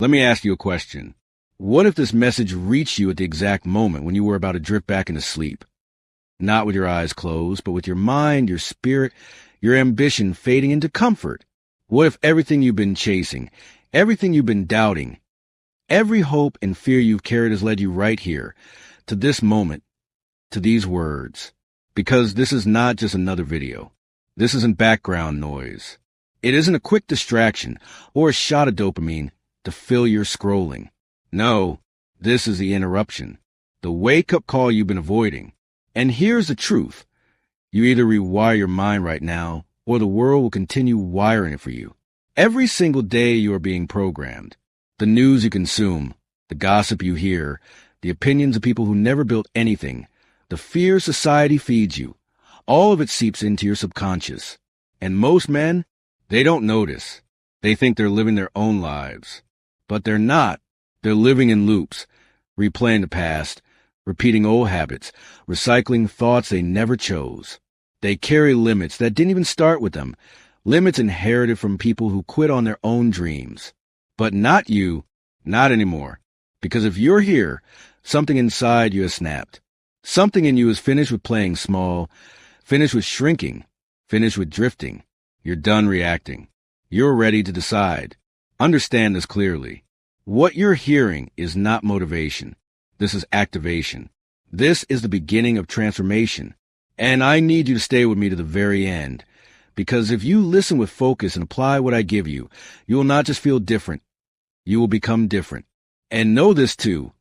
Let me ask you a question. What if this message reached you at the exact moment when you were about to drift back into sleep? Not with your eyes closed, but with your mind, your spirit, your ambition fading into comfort. What if everything you've been chasing, everything you've been doubting, every hope and fear you've carried has led you right here, to this moment, to these words? Because this is not just another video. This isn't background noise. It isn't a quick distraction or a shot of dopamine to fill your scrolling. No, this is the interruption, the wake-up call you've been avoiding. And here's the truth. You either rewire your mind right now, or the world will continue wiring it for you. Every single day you are being programmed. The news you consume, the gossip you hear, the opinions of people who never built anything, the fear society feeds you, all of it seeps into your subconscious. And most men, they don't notice. They think they're living their own lives. But they're not. They're living in loops, replaying the past, repeating old habits, recycling thoughts they never chose. They carry limits that didn't even start with them, limits inherited from people who quit on their own dreams. But not you, not anymore. Because if you're here, something inside you has snapped. Something in you is finished with playing small, finished with shrinking, finished with drifting. You're done reacting. You're ready to decide. Understand this clearly. What you're hearing is not motivation. This is activation. This is the beginning of transformation. And I need you to stay with me to the very end. Because if you listen with focus and apply what I give you, you will not just feel different. You will become different. And know this too.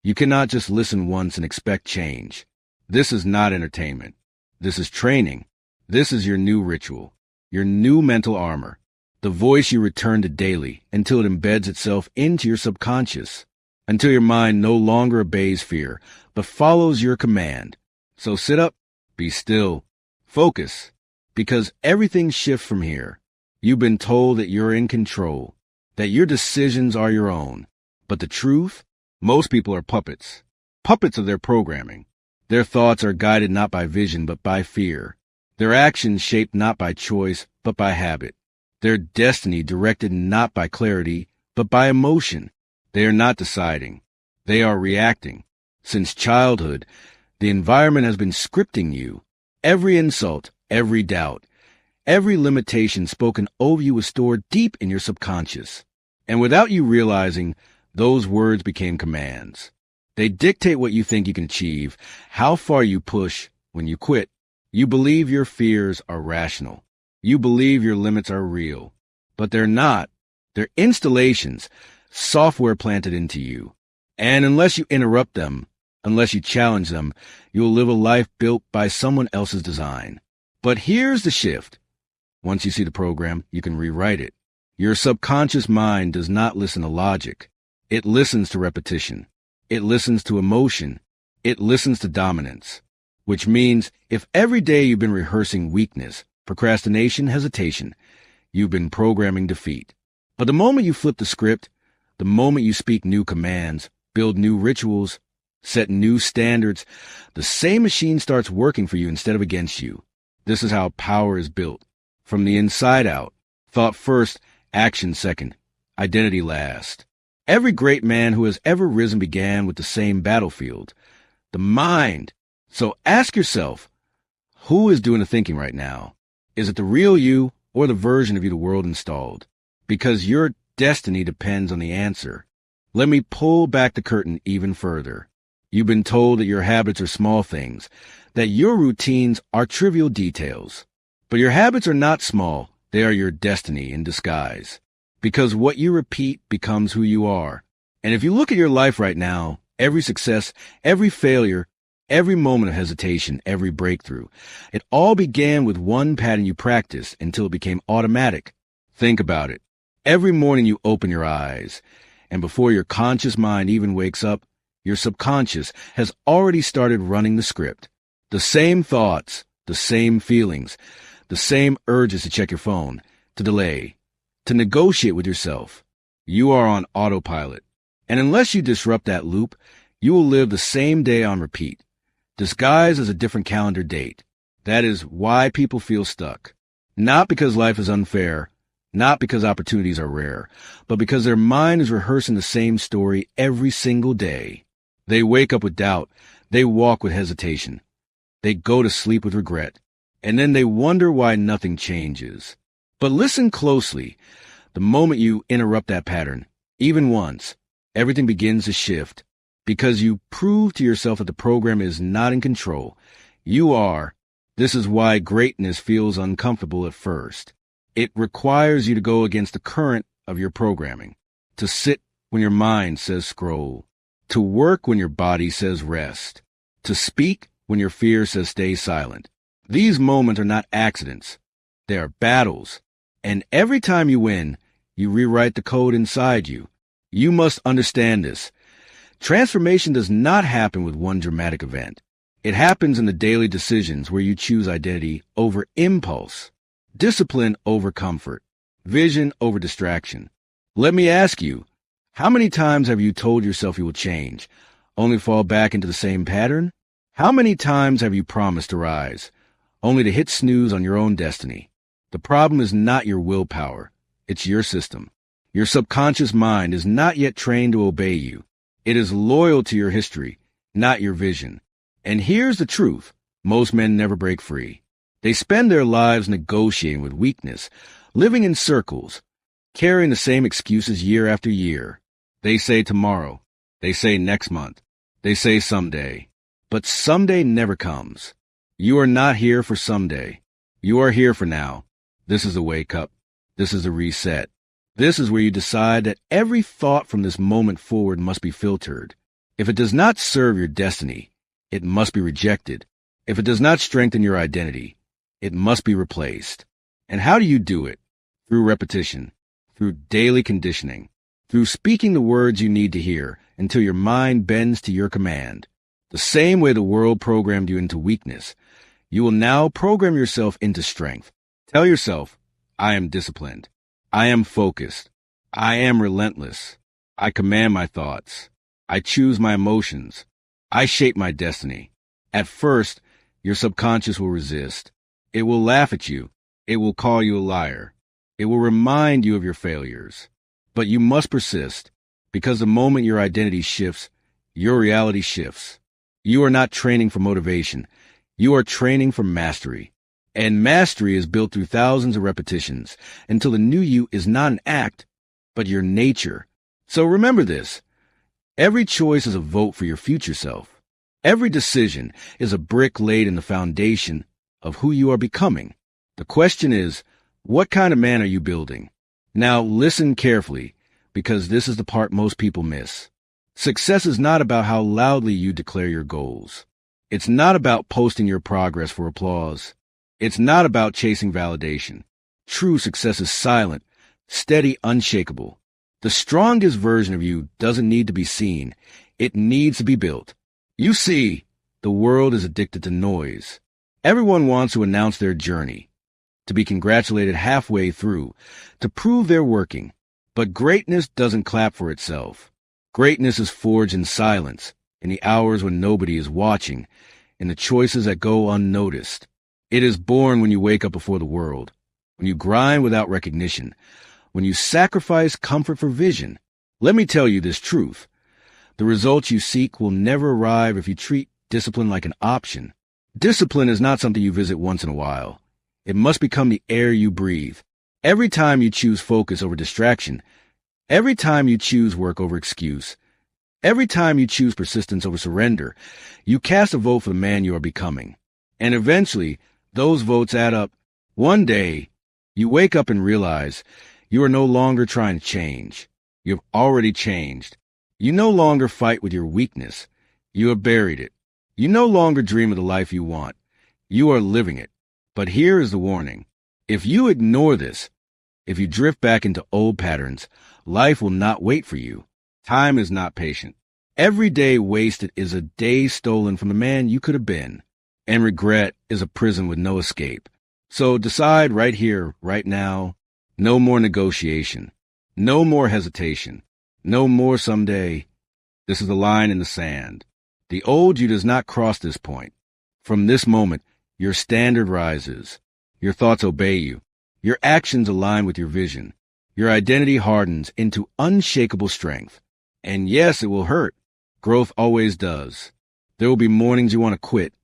You cannot just listen once and expect change. This is not entertainment. This is training. This is your new ritual, your new mental armor, the voice you return to daily until it embeds itself into your subconscious, until your mind no longer obeys fear, but follows your command. So sit up, be still, focus, because everything shifts from here. You've been told that you're in control, that your decisions are your own. But the truth? Most people are puppets of their programming. Their thoughts are guided not by vision, but by fear. Their actions shaped not by choice, but by habit. Their destiny directed not by clarity, but by emotion. They are not deciding. They are reacting. Since childhood, the environment has been scripting you. Every insult, every doubt, every limitation spoken over you was stored deep in your subconscious. And without you realizing, those words became commands. They dictate what you think you can achieve, how far you push. When you quit, you believe your fears are rational. You believe your limits are real. But they're not. They're installations, software planted into you. And unless you interrupt them, unless you challenge them, you'll live a life built by someone else's design. But here's the shift. Once you see the program, you can rewrite it. Your subconscious mind does not listen to logic. It listens to repetition. It listens to emotion. It listens to dominance. Which means if every day you've been rehearsing weakness, procrastination, hesitation, you've been programming defeat. But the moment you flip the script, the moment you speak new commands, build new rituals, set new standards, the same machine starts working for you instead of against you. This is how power is built. From the inside out. Thought first, action second, identity last. Every great man who has ever risen began with the same battlefield, the mind. So ask yourself, who is doing the thinking right now? Is it the real you or the version of you the world installed? Because your destiny depends on the answer. Let me pull back the curtain even further. You've been told that your habits are small things, that your routines are trivial details. But your habits are not small. They are your destiny in disguise. Because what you repeat becomes who you are. And if you look at your life right now, every success, every failure, every moment of hesitation, every breakthrough, it all began with one pattern you practiced until it became automatic. Think about it. Every morning you open your eyes, and before your conscious mind even wakes up, your subconscious has already started running the script. The same thoughts, the same feelings, the same urges to check your phone, to delay, to negotiate with yourself. You are on autopilot. And unless you disrupt that loop, you will live the same day on repeat, disguised as a different calendar date. That is why people feel stuck. Not because life is unfair, Not because opportunities are rare, but because their mind is rehearsing the same story every single day. They wake up with doubt. They walk with hesitation. They go to sleep with regret. And then they wonder why nothing changes. But listen closely. The moment you interrupt that pattern, even once, everything begins to shift. Because you prove to yourself that the program is not in control. You are. This is why greatness feels uncomfortable at first. It requires you to go against the current of your programming, to sit when your mind says scroll, to work when your body says rest, to speak when your fear says stay silent. These moments are not accidents. They are battles. And every time you win, you rewrite the code inside you. You must understand this. Transformation does not happen with one dramatic event. It happens in the daily decisions where you choose identity over impulse, discipline over comfort, vision over distraction. Let me ask you, how many times have you told yourself you will change, only to fall back into the same pattern? How many times have you promised to rise, only to hit snooze on your own destiny? The problem is not your willpower. It's your system. Your subconscious mind is not yet trained to obey you. It is loyal to your history, not your vision. And here's the truth. Most men never break free. They spend their lives negotiating with weakness, living in circles, carrying the same excuses year after year. They say tomorrow. They say next month. They say someday. But someday never comes. You are not here for someday. You are here for now. This is a wake-up. This is a reset. This is where you decide that every thought from this moment forward must be filtered. If it does not serve your destiny, it must be rejected. If it does not strengthen your identity, it must be replaced. And how do you do it? Through repetition, through daily conditioning, through speaking the words you need to hear until your mind bends to your command. The same way the world programmed you into weakness, you will now program yourself into strength. Tell yourself, I am disciplined. I am focused. I am relentless. I command my thoughts. I choose my emotions. I shape my destiny. At first, your subconscious will resist. It will laugh at you. It will call you a liar. It will remind you of your failures. But you must persist, because the moment your identity shifts, your reality shifts. You are not training for motivation. You are training for mastery. And mastery is built through thousands of repetitions until the new you is not an act, but your nature. So remember this. Every choice is a vote for your future self. Every decision is a brick laid in the foundation of who you are becoming. The question is, what kind of man are you building? Now listen carefully, because this is the part most people miss. Success is not about how loudly you declare your goals. It's not about posting your progress for applause. It's not about chasing validation. True success is silent, steady, unshakable. The strongest version of you doesn't need to be seen. It needs to be built. You see, the world is addicted to noise. Everyone wants to announce their journey, to be congratulated halfway through, to prove they're working. But greatness doesn't clap for itself. Greatness is forged in silence, in the hours when nobody is watching, in the choices that go unnoticed. It is born when you wake up before the world, when you grind without recognition, when you sacrifice comfort for vision. Let me tell you this truth. The results you seek will never arrive if you treat discipline like an option. Discipline is not something you visit once in a while. It must become the air you breathe. Every time you choose focus over distraction, every time you choose work over excuse, every time you choose persistence over surrender, you cast a vote for the man you are becoming. And eventually, those votes add up. One day, you wake up and realize you are no longer trying to change. You have already changed. You no longer fight with your weakness. You have buried it. You no longer dream of the life you want. You are living it. But here is the warning. If you ignore this, if you drift back into old patterns, life will not wait for you. Time is not patient. Every day wasted is a day stolen from the man you could have been. And regret is a prison with no escape. So decide right here, right now. No more negotiation. No more hesitation. No more someday. This is the line in the sand. The old you does not cross this point. From this moment, your standard rises. Your thoughts obey you. Your actions align with your vision. Your identity hardens into unshakable strength. And yes, it will hurt. Growth always does. There will be mornings you want to quit,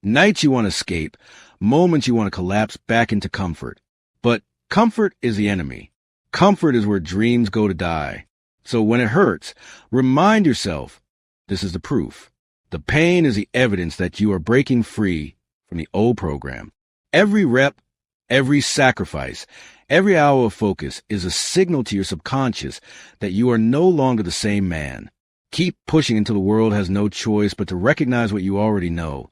nights you want to escape, moments you want to collapse back into comfort. But comfort is the enemy. Comfort is where dreams go to die. So when it hurts, remind yourself, this is the proof. The pain is the evidence that you are breaking free from the old program. Every rep, every sacrifice, every hour of focus is a signal to your subconscious that you are no longer the same man. Keep pushing until the world has no choice but to recognize what you already know,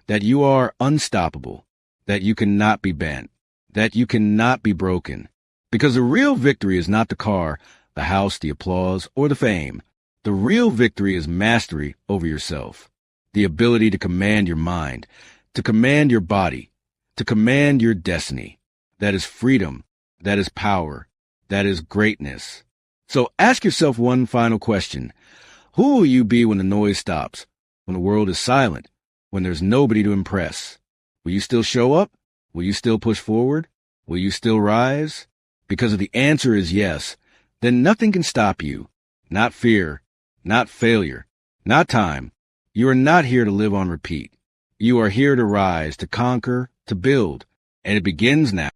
that you are unstoppable, that you cannot be bent, that you cannot be broken. Because the real victory is not the car, the house, the applause, or the fame. The real victory is mastery over yourself, the ability to command your mind, to command your body, to command your destiny. That is freedom, that is power, that is greatness. So ask yourself one final question. Who will you be when the noise stops, when the world is silent, when there's nobody to impress? Will you still show up? Will you still push forward? Will you still rise? Because if the answer is yes, then nothing can stop you. Not fear, not failure, not time. You are not here to live on repeat. You are here to rise, to conquer, to build, and it begins now.